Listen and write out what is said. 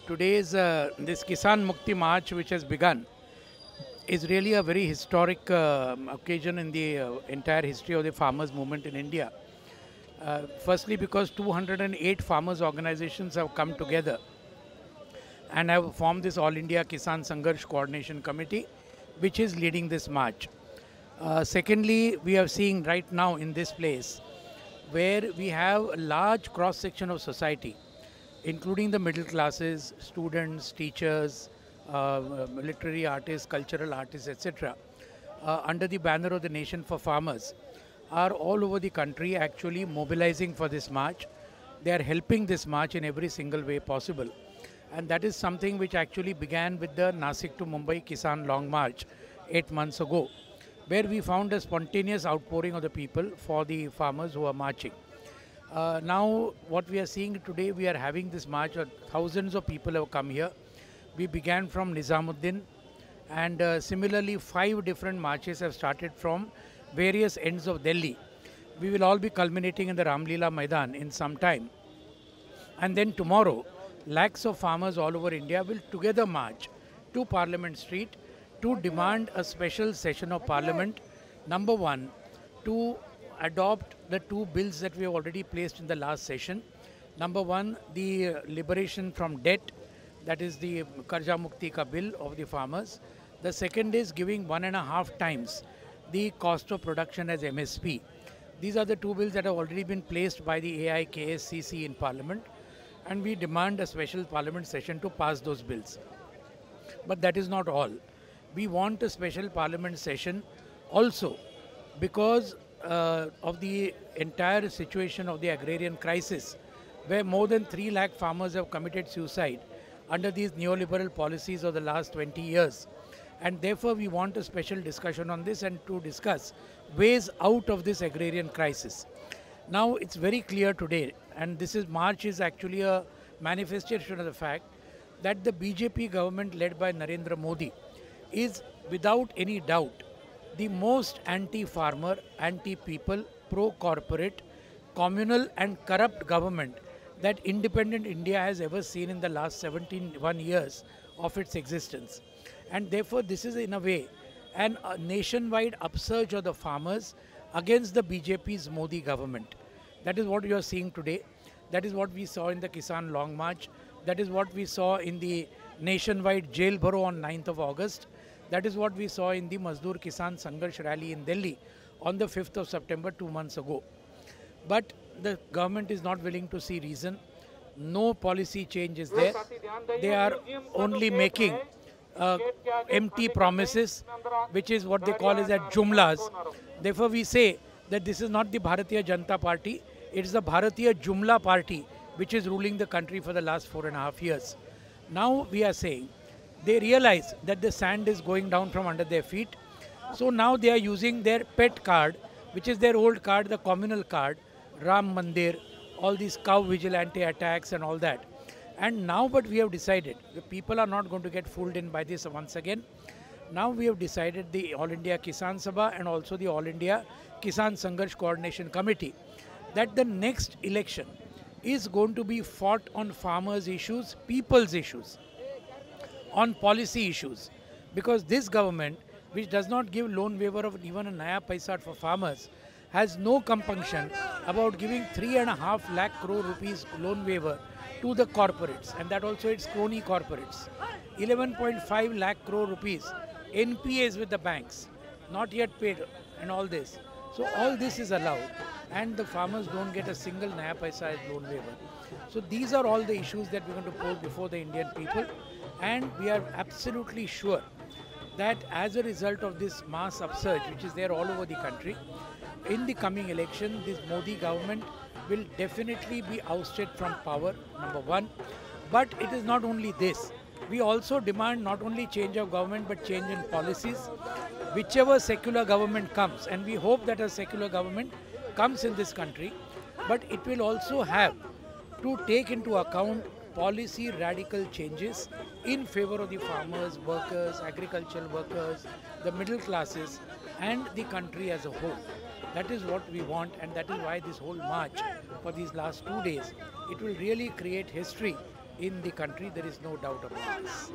Today's this Kisan Mukti March, which has begun, is really a very historic occasion in the entire history of the farmers' movement in India. Firstly, because 208 farmers' organizations have come together and have formed this All India Kisan Sangharsh Coordination Committee, which is leading this march. Secondly, we are seeing right now in this place where we have a large cross section of society, including the middle classes, students, teachers, literary artists, cultural artists, etc., under the banner of the Nation for Farmers, are all over the country actually mobilizing for this march. They are helping this march in every single way possible. And that is something which actually began with the Nasik to Mumbai Kisan Long March 8 months ago, where we found a spontaneous outpouring of the people for the farmers who are marching. Now, what we are seeing today, we are having this march. Thousands of people have come here. We began from Nizamuddin, and similarly, 5 different marches have started from various ends of Delhi. We will all be culminating in the Ramlila Maidan in some time. And then tomorrow, lakhs of farmers all over India will together march to Parliament Street to demand a special session of Parliament. Number one, to adopt the 2 bills that we have already placed in the last session. Number one, the liberation from debt, that is the Karja Mukti Ka bill of the farmers. The second is giving 1.5 times the cost of production as MSP. These are the 2 bills that have already been placed by the AIKSCC in Parliament, and we demand a special Parliament session to pass those bills. But that is not all. We want a special Parliament session also because of the entire situation of the agrarian crisis, where more than 3 lakh farmers have committed suicide under these neoliberal policies of the last 20 years. And therefore, we want a special discussion on this and to discuss ways out of this agrarian crisis. Now, it's very clear today, and March is actually a manifestation of the fact that the BJP government led by Narendra Modi is without any doubt the most anti-farmer, anti-people, pro-corporate, communal and corrupt government that independent India has ever seen in the last 71 years of its existence. And therefore, this is in a way a nationwide upsurge of the farmers against the BJP's Modi government. That is what you are seeing today. That is what we saw in the Kisan Long March. That is what we saw in the nationwide jail borough on 9th of August. That is what we saw in the Mazdoor Kisan Sangharsh rally in Delhi on the 5th of September 2 months ago. But the government is not willing to see reason. No policy change is there. They are only making empty promises, which is what they call as jumlas. Therefore, we say that this is not the Bharatiya Janata Party. It is the Bharatiya Jumla Party, which is ruling the country for the last 4.5 years. Now we are saying they realize that the sand is going down from under their feet. So now they are using their pet card, which is their old card, the communal card, Ram Mandir, all these cow vigilante attacks and all that. And now, but we have decided, the people are not going to get fooled in by this once again. Now we have decided, the All India Kisan Sabha and also the All India Kisan Sangharsh Coordination Committee, that the next election is going to be fought on farmers' issues, people's issues, on policy issues. Because this government, which does not give loan waiver of even a naya paisa for farmers, has no compunction about giving 3.5 lakh crore rupees loan waiver to the corporates, and that also its crony corporates. 11.5 lakh crore rupees NPAs with the banks, not yet paid, and all this. So all this is allowed, and the farmers don't get a single naya paisa as loan waiver. So these are all the issues that we're going to pose before the Indian people, and we are absolutely sure that as a result of this mass upsurge, which is there all over the country, in the coming election, this Modi government will definitely be ousted from power, number one. But it is not only this. We also demand not only change of government, but change in policies. Whichever secular government comes, and we hope that a secular government comes in this country, but it will also have to take into account policy radical changes in favor of the farmers, workers, agricultural workers, the middle classes, and the country as a whole. That is what we want, and that is why this whole march for these last 2 days, it will really create history in the country. There is no doubt about this.